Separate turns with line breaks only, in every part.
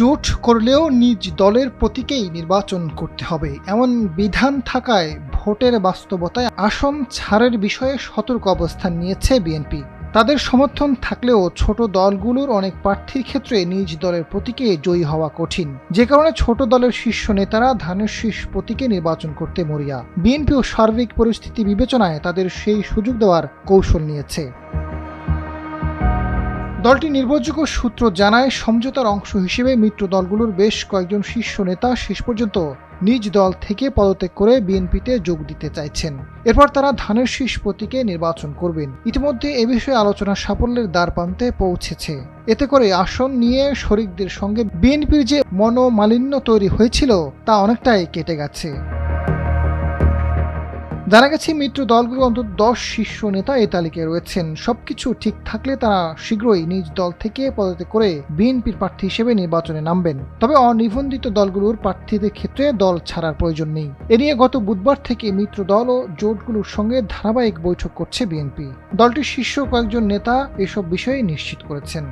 জোট করলেও নিজ দলের প্রতীকেই নির্বাচন করতে হবে এমন বিধান থাকায় ভোটের বাস্তবতায় আসন ছাড়ের বিষয়ে সতর্ক অবস্থান নিয়েছে বিএনপি। তাদের সমর্থন থাকলেও ছোট দলগুলোর অনেক প্রার্থীর ক্ষেত্রে নিজ দলের প্রতীকে জয়ী হওয়া কঠিন, যে কারণে ছোট দলের শীর্ষ নেতারা ধানের শীষ প্রতীকে নির্বাচন করতে মরিয়া। বিএনপিও সার্বিক পরিস্থিতি বিবেচনায় তাদের সেই সুযোগ দেওয়ার কৌশল নিয়েছে। দলটি নির্ভরযোগ্য সূত্র জানায়, সমঝোতার অংশ হিসেবে মিত্র দলগুলোর বেশ কয়েকজন শীর্ষ নেতা শেষ পর্যন্ত নিজ দল থেকে পদত্যাগ করে বিএনপিতে যোগ দিতে চাইছেন। এরপর তারা ধানের শীষ প্রতীকে নির্বাচন করবেন। ইতিমধ্যে এ বিষয়ে আলোচনা সাফল্যের দ্বারপ্রান্তে পৌঁছেছে। এতে করে আসন নিয়ে শরিকদের সঙ্গে বিএনপির যে মনোমালিন্য তৈরি হয়েছিল তা অনেকটাই কেটে গেছে। জানা গেছে, মিত্র দলগুলো অন্তত 10 শীর্ষ নেতা এই তালিকায় রয়েছেন। সবকিছু ঠিক থাকলে তারা শীঘ্রই নিজ দল থেকে পদত্যাগ করে বিএনপির প্রার্থী হিসেবে নির্বাচনে নামবেন। তবে অনিবন্ধিত দলগুলোর প্রার্থীদের ক্ষেত্রে দল ছাড়ার প্রয়োজন নেই। এ নিয়ে গত বুধবার থেকে মিত্র দল ও জোটগুলোর সঙ্গে ধারাবাহিক বৈঠক করছে বিএনপি। দলটির শীর্ষ কয়েকজন নেতা এসব বিষয়ে নিশ্চিত করেছেন।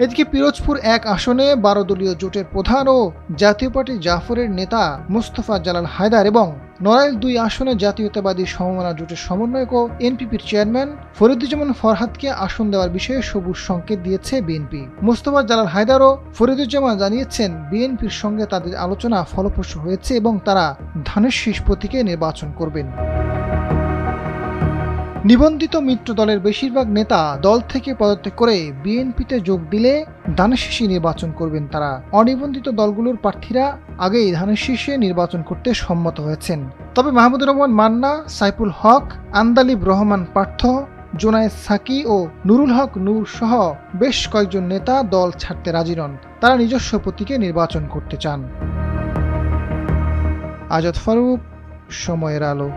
এদিকে পিরোজপুর 1 আসনে 12 দলীয় জোটের প্রধান ও জাতীয় পার্টি জাফরের নেতা মোস্তফা জালাল হায়দার এবং নড়াইল 2 আসনে জাতীয়তাবাদী সমমনা জোটের সমন্বয়ক ও এনপিপির চেয়ারম্যান ফরিদুজ্জামান ফরহাদকে আসন দেওয়ার বিষয়ে সবুজ সংকেত দিয়েছে বিএনপি। মোস্তফা জালাল হায়দার ও ফরিদুজ্জামান জানিয়েছেন, বিএনপির সঙ্গে তাদের আলোচনা ফলপ্রসূ হয়েছে এবং তারা ধানের শীষ প্রতীকে নির্বাচন করবেন। নিবন্ধিত মিত্র দলের বেশিরভাগ নেতা দল থেকে পদত্যাগ করে বিএনপিতে যোগ দিলে ধানের শীষে নির্বাচন করবেন তারা। অনিবন্ধিত দলগুলোর প্রার্থীরা আগেই ধানের শীষে নির্বাচন করতে সম্মত হয়েছেন। তবে মাহমুদুর রহমান মান্না, সাইফুল হক, আন্দালিব রহমান পার্থ, জোনায়েদ সাকি ও নুরুল হক নূর সহ বেশ কয়েকজন নেতা দল ছাড়তে রাজি নন। তারা নিজস্ব প্রতীকে নির্বাচন করতে চান। আজাদ ফারুক, সময়ের আলো।